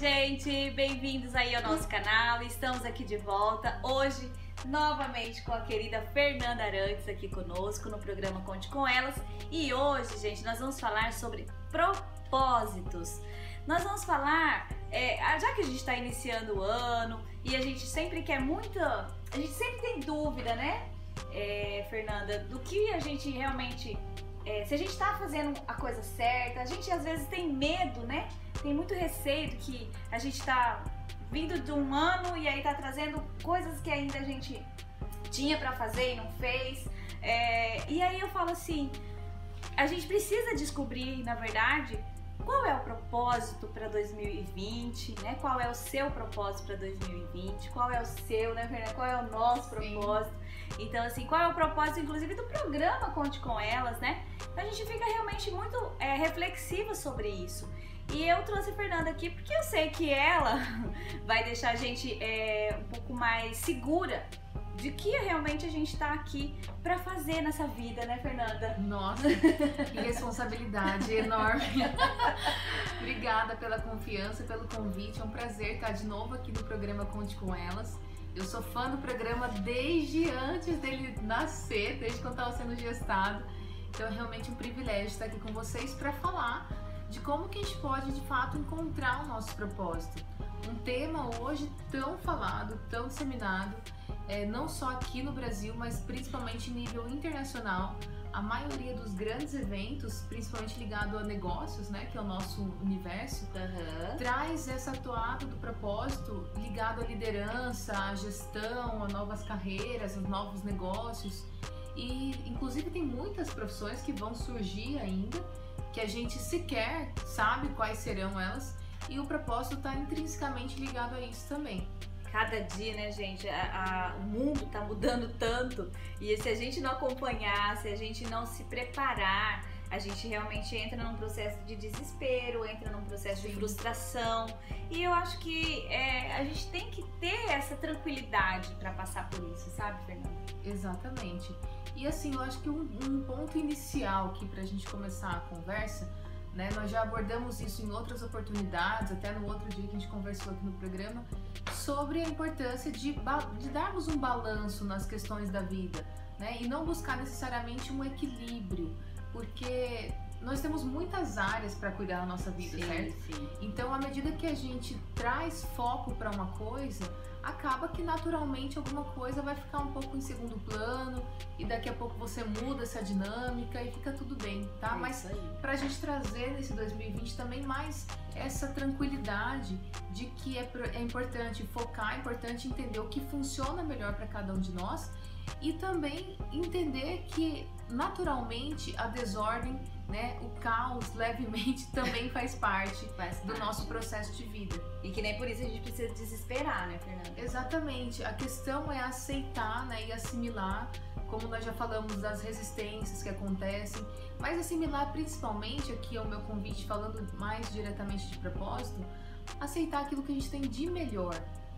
gente! Bem-vindos aí ao nosso canal. Estamos aqui de volta hoje, novamente com a querida Fernanda Arantes aqui conosco no programa Conte com Elas. E hoje, gente, nós vamos falar sobre propósitos. Nós vamos falar, já que a gente está iniciando o ano e a gente sempre quer muito, a gente sempre tem dúvida, né, Fernanda, do que a gente realmente, se a gente está fazendo a coisa certa. A gente às vezes tem medo, né? Tem muito receio de que a gente está vindo de um ano e aí tá trazendo coisas que ainda a gente tinha para fazer e não fez. E aí eu falo assim, a gente precisa descobrir, na verdade, qual é o propósito para 2020, né? Qual é o seu propósito para 2020? Qual é o seu, né, Fernanda? Qual é o nosso propósito? Sim. Então, assim, qual é o propósito, inclusive, do programa Conte com Elas, né? A gente fica realmente muito reflexiva sobre isso. E eu trouxe a Fernanda aqui porque eu sei que ela vai deixar a gente um pouco mais segura de que realmente a gente tá aqui pra fazer nessa vida, né, Fernanda? Nossa, que responsabilidade enorme. Obrigada pela confiança, pelo convite. É um prazer estar de novo aqui no programa Conte com Elas. Eu sou fã do programa desde antes dele nascer, desde quando estava sendo gestado. Então é realmente um privilégio estar aqui com vocês para falar de como que a gente pode, de fato, encontrar o nosso propósito. Um tema hoje tão falado, tão disseminado, não só aqui no Brasil, mas principalmente em nível internacional. A maioria dos grandes eventos, principalmente ligado a negócios, né, que é o nosso universo, traz essa toada do propósito ligado à liderança, à gestão, a novas carreiras, aos novos negócios. E, inclusive, tem muitas profissões que vão surgir ainda, que a gente sequer sabe quais serão elas, e o propósito está intrinsecamente ligado a isso também. Cada dia, né, gente, o mundo tá mudando tanto, e se a gente não acompanhar, se a gente não se preparar, a gente realmente entra num processo de desespero, entra num processo de frustração. E eu acho que a gente tem que ter essa tranquilidade para passar por isso, sabe, Fernanda? Exatamente. E assim, eu acho que um ponto inicial aqui pra gente começar a conversa, né, nós já abordamos isso em outras oportunidades, até no outro dia que a gente conversou aqui no programa, sobre a importância de darmos um balanço nas questões da vida, né, e não buscar necessariamente um equilíbrio, porque nós temos muitas áreas para cuidar da nossa vida, certo? Sim. Então, à medida que a gente traz foco para uma coisa, acaba que naturalmente alguma coisa vai ficar um pouco em segundo plano e daqui a pouco você muda essa dinâmica e fica tudo bem, tá? Mas pra gente trazer nesse 2020 também mais essa tranquilidade de que é importante focar, é importante entender o que funciona melhor para cada um de nós e também entender que naturalmente a desordem, né, o caos levemente também faz parte do nosso processo de vida. E que nem por isso a gente precisa desesperar, né, Fernanda? Exatamente. A questão é aceitar, né, e assimilar, como nós já falamos das resistências que acontecem, mas assimilar principalmente, aqui é o meu convite falando mais diretamente de propósito, aceitar aquilo que a gente tem de melhor.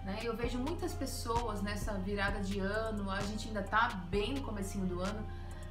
Né? Eu vejo muitas pessoas nessa virada de ano, a gente ainda tá bem no comecinho do ano,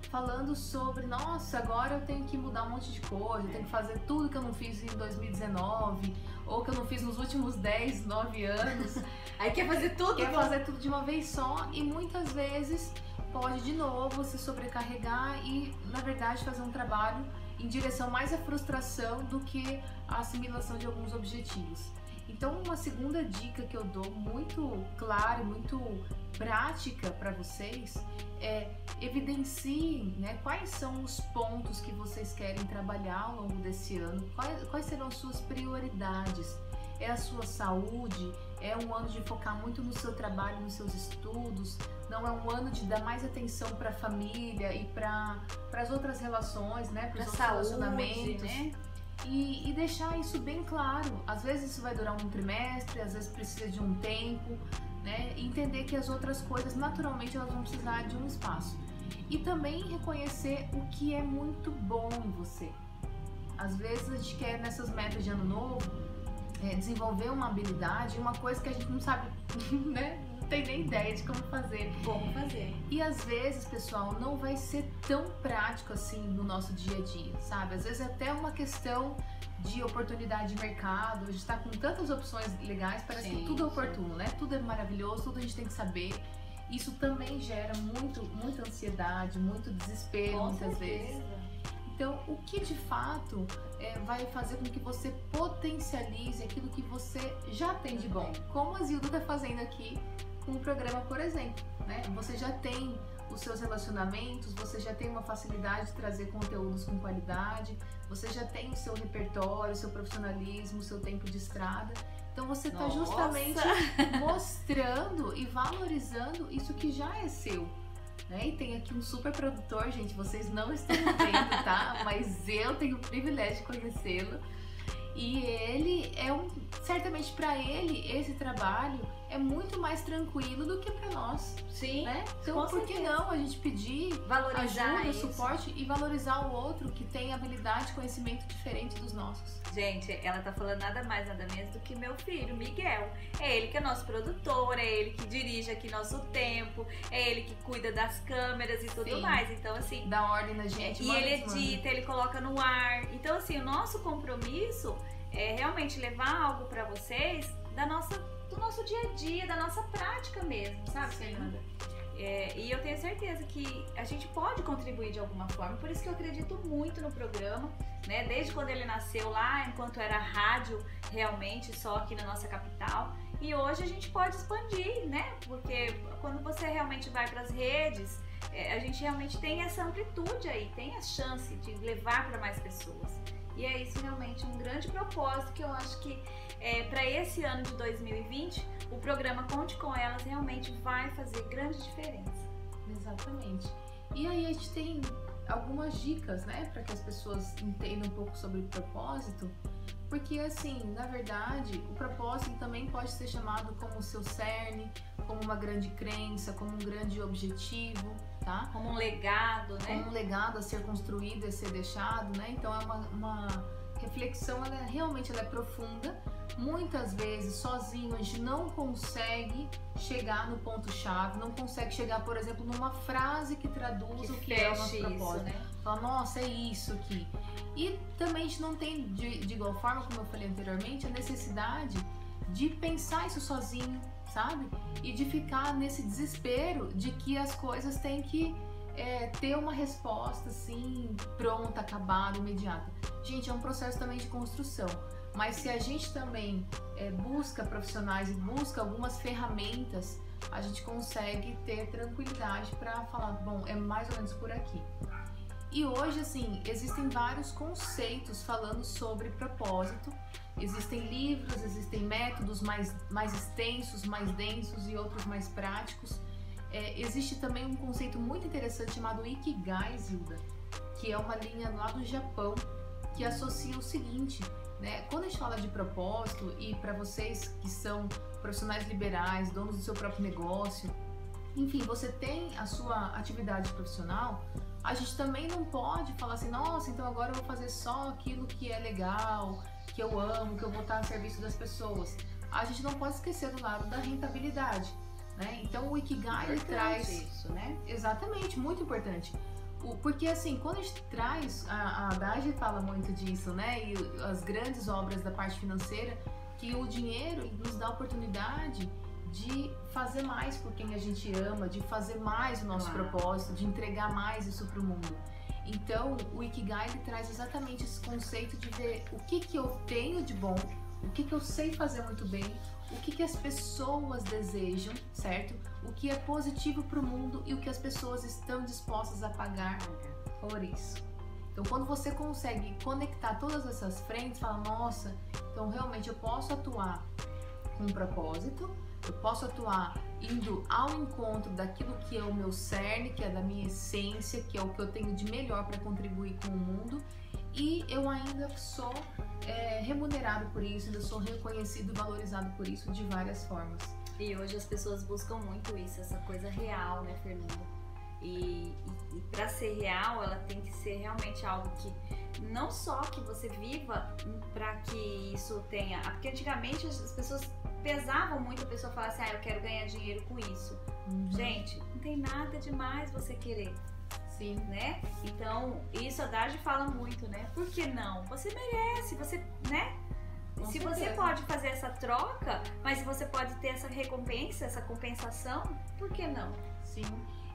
falando sobre, nossa, agora eu tenho que mudar um monte de coisa, eu tenho que fazer tudo que eu não fiz em 2019, ou que eu não fiz nos últimos 10, 9 anos. Aí quer fazer tudo? Quer fazer tudo de uma vez só e muitas vezes pode de novo se sobrecarregar e, na verdade, fazer um trabalho em direção mais à frustração do que à assimilação de alguns objetivos. Então, uma segunda dica que eu dou muito clara e muito prática para vocês é evidenciem, né, quais são os pontos que vocês querem trabalhar ao longo desse ano, quais serão as suas prioridades. É a sua saúde, é um ano de focar muito no seu trabalho, nos seus estudos, não é um ano de dar mais atenção para a família e para as outras relações, né, para os outros relacionamentos. Né? E deixar isso bem claro. Às vezes isso vai durar um trimestre, às vezes precisa de um tempo, né? E entender que as outras coisas naturalmente elas vão precisar de um espaço. E também reconhecer o que é muito bom em você. Às vezes a gente quer nessas metas de ano novo desenvolver uma habilidade, uma coisa que a gente não sabe, né? tem nem ideia de como fazer. Como fazer. E às vezes, pessoal, não vai ser tão prático assim no nosso dia a dia, sabe? Às vezes é até uma questão de oportunidade de mercado. A gente tá com tantas opções legais, parece que tudo é oportuno, né? Tudo é maravilhoso, tudo a gente tem que saber. Isso também gera muita ansiedade, muito desespero muitas vezes. Então, o que de fato vai fazer com que você potencialize aquilo que você já tem de bom? Como a Zilda está fazendo aqui com o programa, por exemplo, né? Você já tem os seus relacionamentos, você já tem uma facilidade de trazer conteúdos com qualidade, você já tem o seu repertório, o seu profissionalismo, o seu tempo de estrada. Então você está justamente mostrando e valorizando isso que já é seu. Né? E tem aqui um super produtor, gente, vocês não estão vendo, tá? Mas eu tenho o privilégio de conhecê-lo. E ele certamente para ele, esse trabalho é muito mais tranquilo do que para nós. Sim. Né? Então, por que não a gente pedir valorizar ajuda, suporte e valorizar o outro que tem habilidade, conhecimento diferente dos nossos? Gente, ela tá falando nada mais, nada menos do que meu filho, Miguel. É ele que é nosso produtor, é ele que dirige aqui nosso tempo, é ele que cuida das câmeras e tudo mais. Então, assim... dá ordem na gente. E ele edita, ele coloca no ar. Então, assim, o nosso compromisso é realmente levar algo pra vocês do nosso dia a dia, da nossa prática mesmo, sabe, Fernanda? E eu tenho certeza que a gente pode contribuir de alguma forma, por isso que eu acredito muito no programa, né? Desde quando ele nasceu lá, enquanto era rádio realmente, só aqui na nossa capital, e hoje a gente pode expandir, né? Porque quando você realmente vai para as redes, a gente realmente tem essa amplitude aí, tem a chance de levar para mais pessoas. E é isso realmente um grande propósito que eu acho que para esse ano de 2020, o programa Conte com Elas realmente vai fazer grande diferença. Exatamente. E aí a gente tem algumas dicas, né, para que as pessoas entendam um pouco sobre o propósito, porque assim, na verdade, o propósito também pode ser chamado como o seu cerne, como uma grande crença, como um grande objetivo, tá? Como um legado, né? Como um legado a ser construído, a ser deixado, né? Então é uma reflexão, realmente ela é profunda. Muitas vezes, sozinho, a gente não consegue chegar no ponto-chave, não consegue chegar, por exemplo, numa frase que traduz o que é o nosso propósito. Né? Fala, nossa, é isso aqui. E também a gente não tem, de igual forma, como eu falei anteriormente, a necessidade de pensar isso sozinho, sabe? E de ficar nesse desespero de que as coisas têm que ter uma resposta assim, pronta, acabada, imediata. Gente, é um processo também de construção. Mas se a gente também busca profissionais e busca algumas ferramentas, a gente consegue ter tranquilidade para falar, bom, é mais ou menos por aqui. E hoje, assim, existem vários conceitos falando sobre propósito. Existem livros, existem métodos mais extensos, mais densos e outros mais práticos. Existe também um conceito muito interessante chamado Ikigai, Zilda, que é uma linha lá do Japão que associa o seguinte, né? Quando a gente fala de propósito, e para vocês que são profissionais liberais, donos do seu próprio negócio, enfim, você tem a sua atividade profissional, a gente também não pode falar assim, nossa, então agora eu vou fazer só aquilo que é legal, que eu amo, que eu vou estar a serviço das pessoas. A gente não pode esquecer do lado da rentabilidade, né? Então o Ikigai ele traz isso, né? Exatamente, muito importante. Porque assim, quando a gente traz, a Dagi fala muito disso, né? E as grandes obras da parte financeira, que o dinheiro nos dá a oportunidade de fazer mais por quem a gente ama, de fazer mais o nosso propósito, de entregar mais isso para o mundo. Então, o Ikigai ele traz exatamente esse conceito de ver o que eu tenho de bom, o que eu sei fazer muito bem, o que as pessoas desejam, certo? O que é positivo para o mundo e o que as pessoas estão dispostas a pagar por isso. Então, quando você consegue conectar todas essas frentes, fala, nossa, então realmente eu posso atuar com um propósito, eu posso atuar indo ao encontro daquilo que é o meu cerne, que é da minha essência, que é o que eu tenho de melhor para contribuir com o mundo, e eu ainda sou remunerado por isso, ainda sou reconhecido e valorizado por isso de várias formas. E hoje as pessoas buscam muito isso, essa coisa real, né, Fernanda? E para ser real, ela tem que ser realmente algo que não só que você viva para que isso tenha... Porque antigamente as pessoas pesavam muito a pessoa falar assim, eu quero ganhar dinheiro com isso. Gente, não tem nada demais você querer. Sim. Né? Então, isso a Darge fala muito, né? Por que não? Você merece, você, né? Se você pode fazer essa troca, mas você pode ter essa recompensa, essa compensação, por que não? Sim.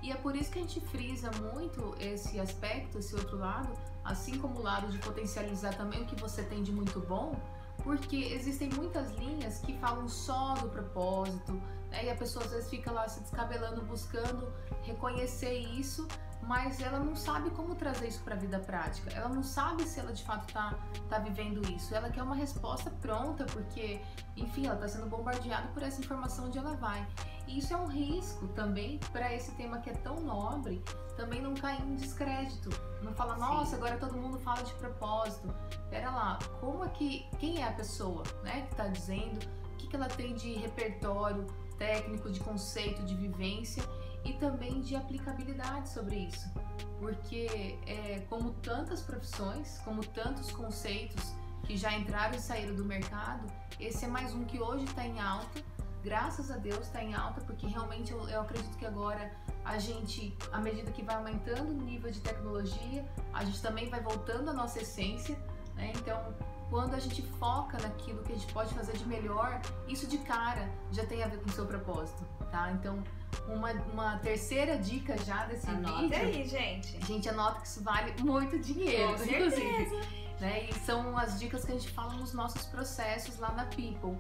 E é por isso que a gente frisa muito esse aspecto, esse outro lado, assim como o lado de potencializar também o que você tem de muito bom, porque existem muitas linhas que falam só do propósito, né? E a pessoa às vezes fica lá se descabelando, buscando reconhecer isso, mas ela não sabe como trazer isso para a vida prática. Ela não sabe se ela de fato tá vivendo isso. Ela quer uma resposta pronta, porque, enfim, ela está sendo bombardeada por essa informação onde ela vai. E isso é um risco também para esse tema que é tão nobre, também não cair em descrédito. Não fala, nossa, agora todo mundo fala de propósito. Pera lá, quem é a pessoa, né, que está dizendo, o que ela tem de repertório técnico, de conceito, de vivência e também de aplicabilidade sobre isso. Porque como tantas profissões, como tantos conceitos que já entraram e saíram do mercado, esse é mais um que hoje está em alta. Graças a Deus está em alta, porque realmente eu acredito que agora a gente, à medida que vai aumentando o nível de tecnologia, a gente também vai voltando à nossa essência, né? Então, quando a gente foca naquilo que a gente pode fazer de melhor, isso de cara já tem a ver com o seu propósito, tá? Então, uma terceira dica já desse vídeo... Anota aí, gente. Gente, anota que isso vale muito dinheiro, com inclusive. certeza. Né? E são as dicas que a gente fala nos nossos processos lá na People.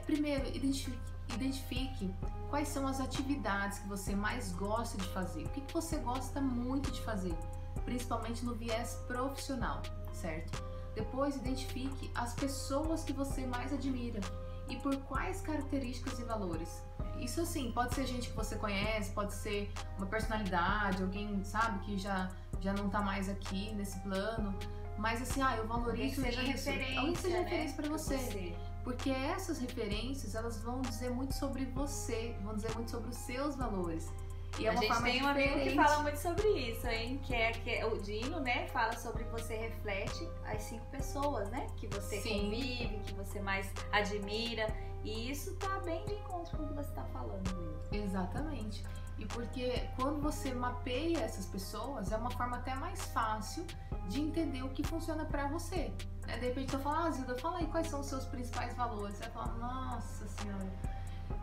Primeiro, identifique quais são as atividades que você mais gosta de fazer. O que você gosta muito de fazer, principalmente no viés profissional, certo? Depois, identifique as pessoas que você mais admira e por quais características e valores. Isso assim, pode ser gente que você conhece, pode ser uma personalidade, alguém, sabe, que já não tá mais aqui nesse plano, mas assim, eu valorizo isso. Alguém que seja referência para você. Porque essas referências, elas vão dizer muito sobre você, vão dizer muito sobre os seus valores. E é uma forma tem um diferente. amigo que fala muito sobre isso, hein? Que é o Dino, né? Fala sobre você reflete as 5 pessoas, né? Que você convive, que você mais admira. E isso tá bem de encontro com o que você tá falando mesmo. Exatamente. E porque quando você mapeia essas pessoas, é uma forma até mais fácil de entender o que funciona pra você. Né? De repente eu falo, Zilda, fala aí quais são os seus principais valores. Você vai falar, nossa senhora.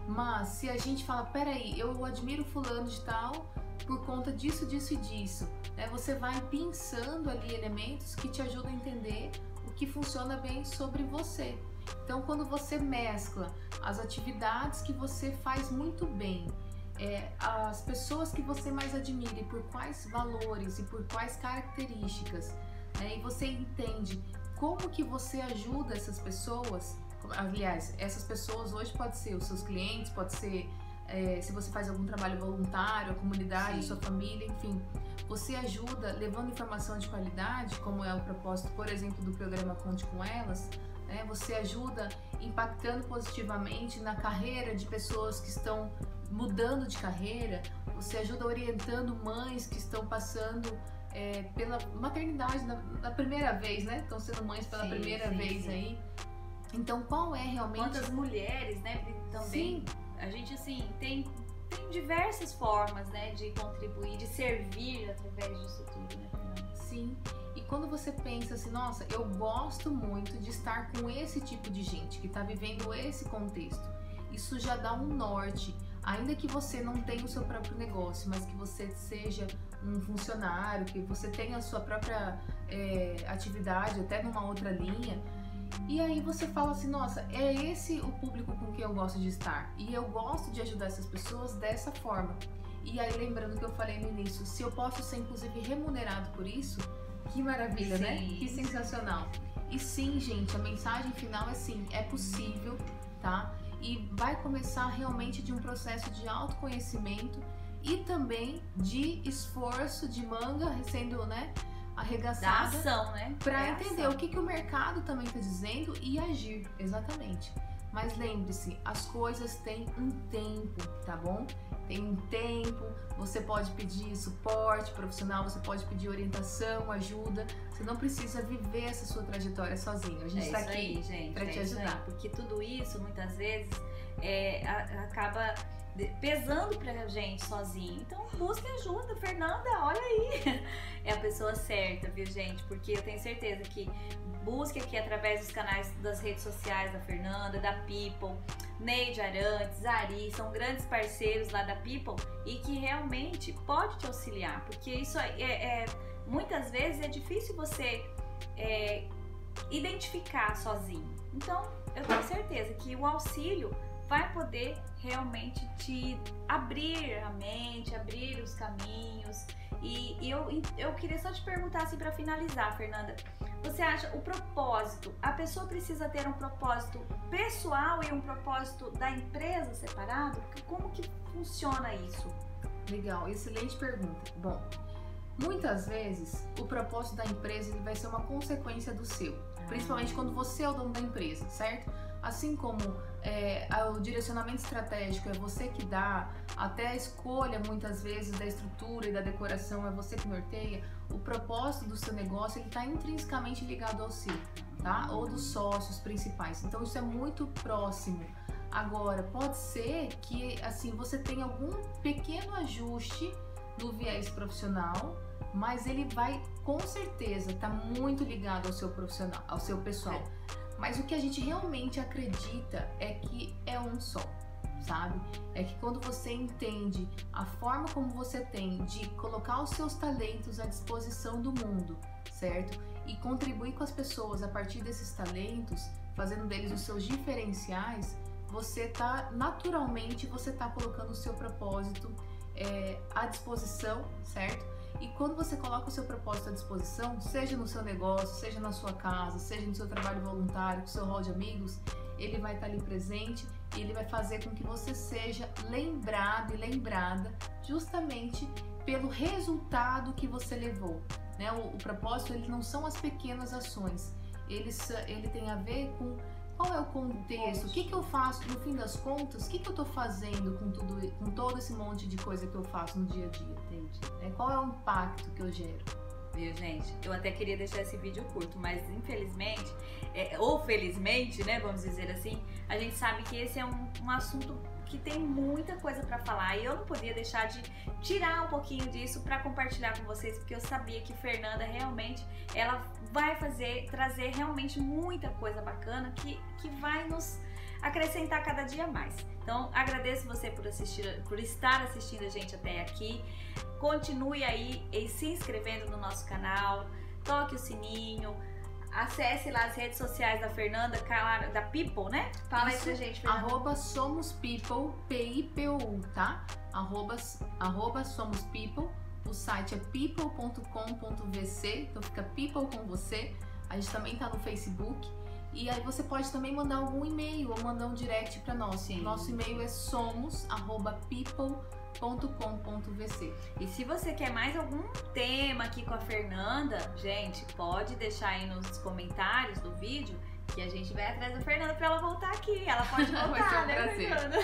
Mas se a gente fala, peraí, eu admiro fulano de tal por conta disso, disso e disso, né? Você vai pensando ali elementos que te ajudam a entender o que funciona bem sobre você. Então, quando você mescla as atividades que você faz muito bem, as pessoas que você mais admira e por quais valores e por quais características, né? E você entende como que você ajuda essas pessoas. Aliás, essas pessoas hoje pode ser os seus clientes, pode ser se você faz algum trabalho voluntário, a comunidade, sua família, enfim. Você ajuda levando informação de qualidade, como é o propósito, por exemplo, do programa Conte com Elas, né? Você ajuda impactando positivamente na carreira de pessoas que estão mudando de carreira, você ajuda orientando mães que estão passando pela maternidade na primeira vez, né? Estão sendo mães pela primeira vez aí. Então, qual é realmente... Quantas mulheres, né, também, a gente, assim, tem diversas formas, né, de contribuir, de servir através disso tudo, né, Fernanda? Sim, e quando você pensa assim, nossa, eu gosto muito de estar com esse tipo de gente, que tá vivendo esse contexto, isso já dá um norte, ainda que você não tenha o seu próprio negócio, mas que você seja um funcionário, que você tenha a sua própria atividade, até numa outra linha. E aí você fala assim, nossa, é esse o público com quem eu gosto de estar. E eu gosto de ajudar essas pessoas dessa forma. E aí lembrando que eu falei no início, se eu posso ser inclusive remunerado por isso, que maravilha, né? Que sensacional. E sim, gente, a mensagem final é sim, é possível, tá? E vai começar realmente de um processo de autoconhecimento e também de esforço, de manga sendo, né, arregaçada, da ação, né? Para entender o que o mercado também está dizendo e agir, exatamente. Mas lembre-se, as coisas têm um tempo, tá bom? Tem um tempo, você pode pedir suporte profissional, você pode pedir orientação, ajuda. Você não precisa viver essa sua trajetória sozinho. A gente está aqui para te ajudar. Porque tudo isso, muitas vezes, acaba pesando pra gente sozinho. Então busque ajuda, Fernanda, olha aí. É a pessoa certa, viu, gente? Porque eu tenho certeza que busque aqui através dos canais das redes sociais da Fernanda, da People, Neide Arantes, Ari, são grandes parceiros lá da People e que realmente pode te auxiliar, porque isso muitas vezes é difícil você identificar sozinho. Então eu tenho certeza que o auxílio vai poder realmente te abrir a mente, abrir os caminhos. E eu queria só te perguntar assim para finalizar, Fernanda, você acha o propósito, a pessoa precisa ter um propósito pessoal e um propósito da empresa separado? Como que funciona isso? Legal, excelente pergunta. Bom, muitas vezes o propósito da empresa ele vai ser uma consequência do seu, principalmente quando você é o dono da empresa, certo? Assim como o direcionamento estratégico é você que dá, até a escolha muitas vezes da estrutura e da decoração é você que norteia, o propósito do seu negócio ele está intrinsecamente ligado ao seu, tá? Ou dos sócios principais. Então isso é muito próximo. Agora, pode ser que assim você tenha algum pequeno ajuste no viés profissional, mas ele vai com certeza estar muito ligado ao seu profissional, ao seu pessoal. Mas o que a gente realmente acredita é que é um só, sabe? É que quando você entende a forma como você tem de colocar os seus talentos à disposição do mundo, certo? E contribuir com as pessoas a partir desses talentos, fazendo deles os seus diferenciais, você tá naturalmente colocando o seu propósito à disposição, certo? E quando você coloca o seu propósito à disposição, seja no seu negócio, seja na sua casa, seja no seu trabalho voluntário, com o seu hall de amigos, ele vai estar ali presente e ele vai fazer com que você seja lembrado e lembrada justamente pelo resultado que você levou, né? O propósito ele não são as pequenas ações, ele tem a ver com qual é o contexto, o que eu faço, no fim das contas, o que eu tô fazendo com todo esse monte de coisa que eu faço no dia a dia, entende? Qual é o impacto que eu gero? Viu, gente? Eu até queria deixar esse vídeo curto, mas infelizmente, ou felizmente, né, vamos dizer assim, a gente sabe que esse é um assunto que tem muita coisa para falar e eu não podia deixar de tirar um pouquinho disso para compartilhar com vocês, porque eu sabia que Fernanda realmente ela vai trazer realmente muita coisa bacana que vai nos acrescentar cada dia mais. Então agradeço você por estar assistindo a gente até aqui. Continue aí se inscrevendo no nosso canal, toque o sininho. Acesse lá as redes sociais da Fernanda, da People, né? Fala aí pra gente, Fernanda. @somospeople, PIPOU, tá? @somospeople. O site é people.com.vc, então fica People com você. A gente também tá no Facebook. E aí você pode também mandar algum e-mail ou mandar um direct para nós. Sim. Nosso e-mail é somos@people.com.vc. E se você quer mais algum tema aqui com a Fernanda, gente, pode deixar aí nos comentários do vídeo que a gente vai atrás da Fernanda para ela voltar aqui. Ela pode voltar, vai ser um né, prazer. Fernanda?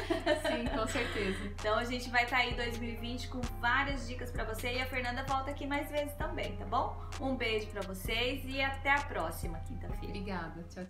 Sim, com certeza. Então a gente vai estar aí em 2020 com várias dicas para você e a Fernanda volta aqui mais vezes também, tá bom? Um beijo para vocês e até a próxima quinta-feira. Obrigada. Tchau.